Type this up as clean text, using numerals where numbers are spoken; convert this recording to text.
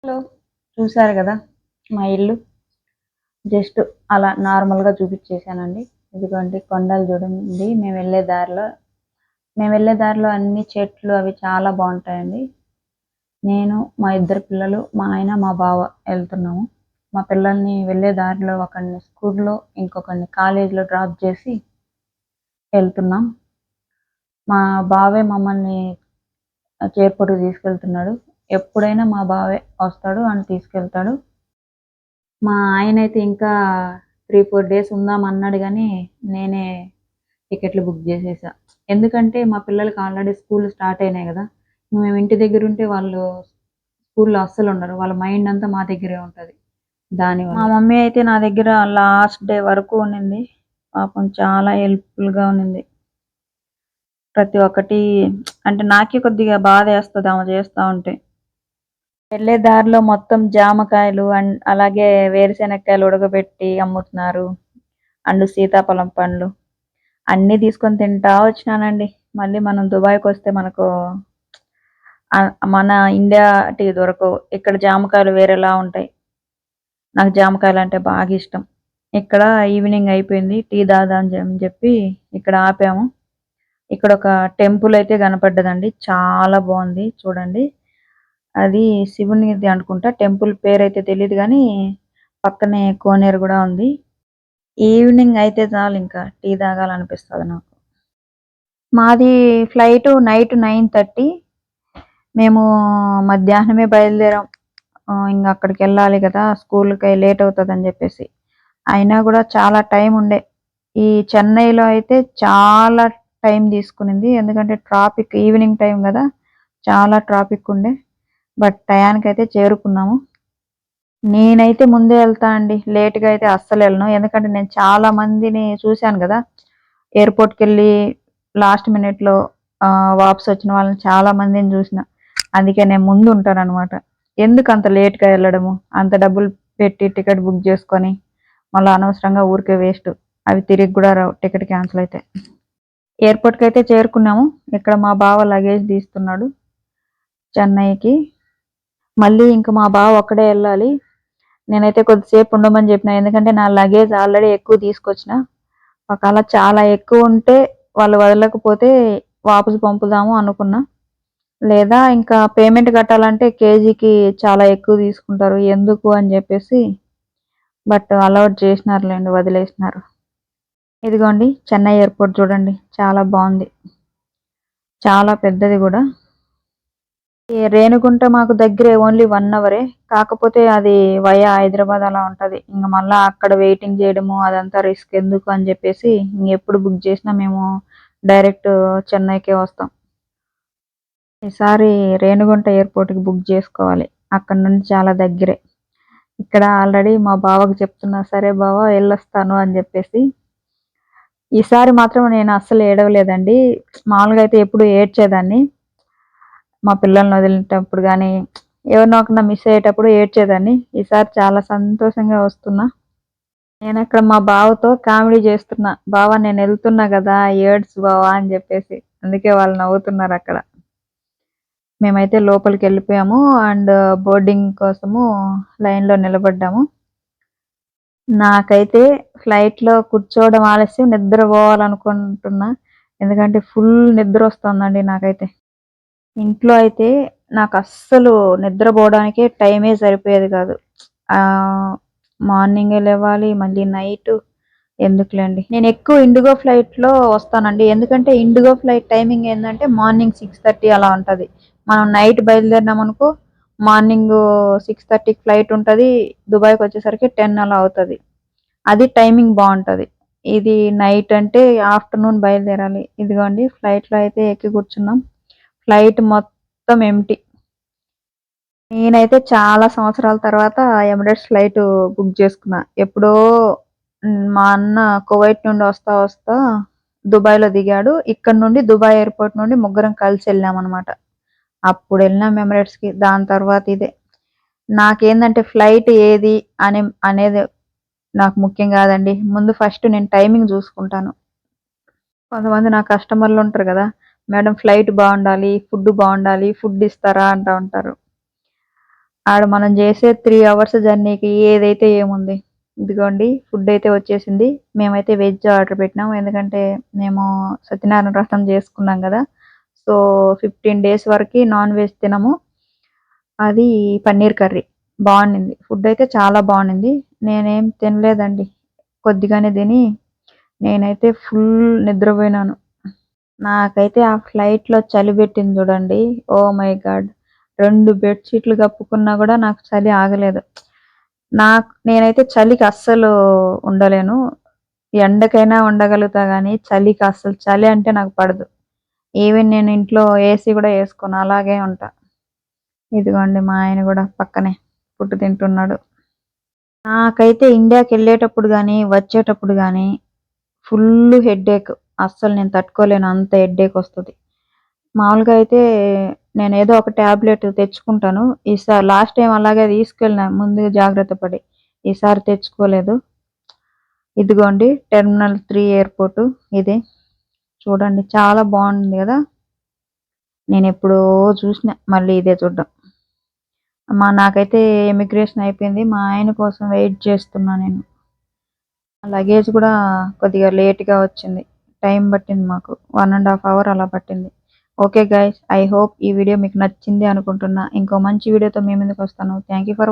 Hello, చూసారు కదా మా ఇల్లు. జస్ట్ అలా నార్మల్గా చూపించేసానండి. ఇదిగోండి కొండలు చూడండి. మేము వెళ్ళే దారిలో అన్ని చెట్లు అవి చాలా బాగుంటాయండి. నేను, మా ఇద్దరు పిల్లలు, మా ఆయన, మా బావ వెళ్తున్నాము. మా పిల్లల్ని వెళ్ళే దారిలో ఒకరిని స్కూల్లో, ఇంకొకరిని కాలేజీలో డ్రాప్ చేసి వెళ్తున్నాం. మా బావే మమ్మల్ని ఎయిర్పోర్ట్కి తీసుకెళ్తున్నాడు. ఎప్పుడైనా మా బావే వస్తాడు అని తీసుకెళ్తాడు. మా ఆయన అయితే ఇంకా 3-4 డేస్ ఉందాం అన్నాడు, కానీ నేనే టికెట్లు బుక్ చేసేసా. ఎందుకంటే మా పిల్లలకి ఆల్రెడీ స్కూల్ స్టార్ట్ అయినాయి కదా. మేము ఇంటి దగ్గర ఉంటే వాళ్ళు స్కూల్లో అస్సలు ఉండరు. వాళ్ళ మైండ్ అంతా మా దగ్గరే ఉంటుంది. దానివల్ల మా మమ్మీ అయితే నా దగ్గర లాస్ట్ డే వరకు ఉన్నింది. పాపం చాలా హెల్ప్ఫుల్గా ఉన్నింది. ప్రతి ఒక్కటి అంటే నాకే కొద్దిగా బాధ వేస్తుంది ఆమె చేస్తూ ఉంటే. వెళ్ళే దారిలో మొత్తం జామకాయలు అండ్ అలాగే వేరుశెనక్కాయలు ఉడకబెట్టి అమ్ముతున్నారు. అండ్ సీతాఫలం పండ్లు అన్నీ తీసుకొని తింటా వచ్చినానండి. మళ్ళీ మనం దుబాయ్కి వస్తే మనకు మన ఇండియా టీ దొరకవు. ఇక్కడ జామకాయలు వేరేలా ఉంటాయి. నాకు జామకాయలు అంటే బాగా ఇష్టం. ఇక్కడ ఈవినింగ్ అయిపోయింది, టీ తాగుదామని చెప్పి ఇక్కడ ఆపాము. ఇక్కడ ఒక టెంపుల్ అయితే కనపడ్డదండి, చాలా బాగుంది చూడండి. అది శివునిది అనుకుంటా. టెంపుల్ పేరు అయితే తెలియదు, కానీ పక్కనే కోనేరు కూడా ఉంది. ఈవినింగ్ అయితే చాలు ఇంకా టీ తాగాలనిపిస్తుంది నాకు. మాది ఫ్లైట్ నైట్ 9:30. మేము మధ్యాహ్నమే బయలుదేరాం. ఇంకా అక్కడికి వెళ్ళాలి కదా, స్కూల్కి లేట్ అవుతుందని చెప్పేసి. అయినా కూడా చాలా టైం ఉండే. ఈ చెన్నైలో అయితే చాలా టైం తీసుకునింది, ఎందుకంటే ట్రాఫిక్ ఈవినింగ్ టైం కదా, చాలా ట్రాఫిక్ ఉండే. బట్ టయానికి అయితే చేరుకున్నాము. నేనైతే ముందే వెళ్తా అండి, లేట్గా అయితే అస్సలు వెళ్ళను. ఎందుకంటే నేను చాలా మందిని చూశాను కదా, ఎయిర్పోర్ట్కి వెళ్ళి లాస్ట్ మినిట్లో వాపస్ వచ్చిన వాళ్ళని చాలా మందిని చూసిన. అందుకే నేను ముందు ఉంటాను అనమాట. ఎందుకు అంత లేట్గా వెళ్ళడము, అంత డబ్బులు పెట్టి టికెట్ బుక్ చేసుకొని మళ్ళీ అనవసరంగా ఊరికే వేస్ట్. అవి తిరిగి కూడా రావు టికెట్ క్యాన్సిల్ అయితే. ఎయిర్పోర్ట్కి అయితే చేరుకున్నాము. ఇక్కడ మా బావ లగేజ్ తీస్తున్నాడు చెన్నైకి. మళ్ళీ ఇంకా మా బావ ఒక్కడే వెళ్ళాలి. నేనైతే కొద్దిసేపు ఉండమని చెప్పిన, ఎందుకంటే నా లగేజ్ ఆల్రెడీ ఎక్కువ తీసుకొచ్చిన. ఒకవేళ చాలా ఎక్కువ ఉంటే వాళ్ళు వదలకపోతే వాపసు పంపుదాము అనుకున్నా. లేదా ఇంకా పేమెంట్ కట్టాలంటే కేజీకి చాలా ఎక్కువ తీసుకుంటారు, ఎందుకు అని చెప్పేసి. బట్ అలౌట్ చేసినారులేండి, వదిలేసినారు. ఇదిగోండి చెన్నై ఎయిర్పోర్ట్ చూడండి, చాలా బాగుంది, చాలా పెద్దది కూడా. రేణిగుంట మాకు దగ్గరే, ఓన్లీ 1 అవరే. కాకపోతే అది వయా హైదరాబాద్ అలా ఉంటుంది. ఇంకా మళ్ళీ అక్కడ వెయిటింగ్ చేయడము అదంతా రిస్క్ ఎందుకు అని చెప్పేసి ఎప్పుడు బుక్ చేసినా మేము డైరెక్ట్ చెన్నైకే వస్తాం. ఈసారి రేణిగుంట ఎయిర్పోర్ట్కి బుక్ చేసుకోవాలి, అక్కడ నుండి చాలా దగ్గరే. ఇక్కడ ఆల్రెడీ మా బావకు చెప్తున్నా, సరే బావ వెళ్ళొస్తాను అని చెప్పేసి. ఈసారి మాత్రం నేను అస్సలు ఏడవలేదండి. మామూలుగా అయితే ఎప్పుడు ఏడ్చేదాన్ని. మా పిల్లల్ని వదిలేటప్పుడు కానీ ఎవరినో ఒకరిని మిస్ అయ్యేటప్పుడు ఏడ్చేదాన్ని. ఈసారి చాలా సంతోషంగా వస్తున్నా. నేను అక్కడ మా బావతో కామెడీ చేస్తున్నా, బావ నేను వెళ్తున్నా కదా ఏడ్స్ బావా అని చెప్పేసి. అందుకే వాళ్ళు నవ్వుతున్నారు అక్కడ. మేమైతే లోపలికి వెళ్ళిపోయాము అండ్ బోర్డింగ్ కోసము లైన్లో నిలబడ్డాము. నాకైతే ఫ్లైట్లో కూర్చోవడం ఆలస్యం, నిద్రపోవాలనుకుంటున్నా. ఎందుకంటే ఫుల్ నిద్ర వస్తుందండి నాకైతే. ఇంట్లో అయితే నాకు అస్సలు నిద్రపోవడానికే టైమే సరిపోయేది కాదు. మార్నింగే లేవాలి, మళ్ళీ నైట్ ఎందుకులేండి. నేను ఎక్కువ ఇండిగో ఫ్లైట్లో వస్తానండి. ఎందుకంటే ఇండిగో ఫ్లైట్ టైమింగ్ ఏంటంటే మార్నింగ్ 6:30 అలా ఉంటుంది. మనం నైట్ బయలుదేరినాం అనుకో, మార్నింగ్ 6:30కి ఫ్లైట్ ఉంటుంది. దుబాయ్కి వచ్చేసరికి 10 అలా అవుతుంది. అది టైమింగ్ బాగుంటుంది. ఇది నైట్ అంటే ఆఫ్టర్నూన్ బయలుదేరాలి. ఇదిగోండి ఫ్లైట్లో అయితే ఎక్కి కూర్చున్నాం. ఫ్లైట్ మొత్తం ఎంటీ. నేనైతే చాలా సంవత్సరాల తర్వాత ఎమిరేట్స్ ఫ్లైట్ బుక్ చేసుకున్నా. ఎప్పుడో మా అన్న కువైట్ నుండి వస్తా వస్తా దుబాయ్లో దిగాడు. ఇక్కడ నుండి దుబాయ్ ఎయిర్పోర్ట్ నుండి ముగ్గురం కలిసి వెళ్ళామన్నమాట. అప్పుడు వెళ్ళినాం ఎమిరేట్స్కి. దాని తర్వాత ఇదే. నాకేందంటే ఫ్లైట్ ఏది అనేది నాకు ముఖ్యం కాదండి. ముందు ఫస్ట్ నేను టైమింగ్ చూసుకుంటాను. కొంతమంది నా కస్టమర్లు ఉంటారు కదా, మేడం ఫ్లైట్ బాగుండాలి, ఫుడ్ బాగుండాలి, ఫుడ్ ఇస్తారా అంటూ ఉంటారు. ఆడ మనం చేసే 3 అవర్స్ జర్నీకి ఏదైతే ఏముంది. ఇదిగోండి ఫుడ్ అయితే వచ్చేసింది. మేమైతే వెజ్ ఆర్డర్ పెట్టినాం. ఎందుకంటే మేము సత్యనారాయణ వ్రతం చేసుకున్నాం కదా, సో 15 డేస్ వరకు నాన్ వెజ్ తినము. అది పన్నీర్ కర్రీ బాగుండింది. ఫుడ్ అయితే చాలా బాగుండింది. నేనేం తినలేదండి, కొద్దిగానే తిని నేనైతే ఫుల్ నిద్రపోయినాను. నాకైతే ఆ ఫ్లైట్‌లో చలి పెట్టింది చూడండి. Oh my God! 2 బెడ్ షీట్లు కప్పుకున్నా కూడా నాకు చలి ఆగలేదు. నేనైతే చలికి అస్సలు ఉండలేను. ఎండకైనా ఉండగలుగుతా గానీ, చలికి అస్సలు చలి అంటే నాకు పడదు. ఈవెన్ నేను ఇంట్లో ఏసీ కూడా ఏసుకోను. అలాగే ఉంటా. ఇదిగోండి మా ఆయన కూడా పక్కనే ఫుడ్ తింటున్నాడు. నాకైతే ఇండియాకెళ్ళేటప్పుడు గానీ, వచ్చేటప్పుడు గానీ ఫుల్లు హెడ్‌ఏక్. అస్సలు నేను తట్టుకోలేను, అంత హెడ్‌ఏకొస్తది. మామూలుగా అయితే నేనేదో ఒక టాబ్లెట్ తెచ్చుకుంటాను. లాస్ట్ టైమ్ అలాగే తీసుకెళ్ళినా ముందు జాగ్రత్త పడి. ఈసారి తెచ్చుకోలేదు. ఇదిగోండి టెర్మినల్ 3 ఎయిర్‌పోర్టు ఇదే. చూడండి చాలా బావుంది గదా! నేనెప్పుడో చూసినా మళ్ళీ ఇదే చూడ్డం. నాకైతే ఇమిగ్రేషన్ అయిపోయింది. మా ఆయన కోసం వెయిట్ చేస్తున్నా నేను. లగేజ్ కూడా కొద్దిగా లేట్‌గా వచ్చింది. టైం పట్టింది మాకు. 1 ½ అవర్ అలా పట్టింది. ఓకే గైస్, ఐ హోప్ ఈ వీడియో మీకు నచ్చింది అనుకుంటున్నా. ఇంకో మంచి వీడియోతో మీ ముందుకొస్తాను. Thank you for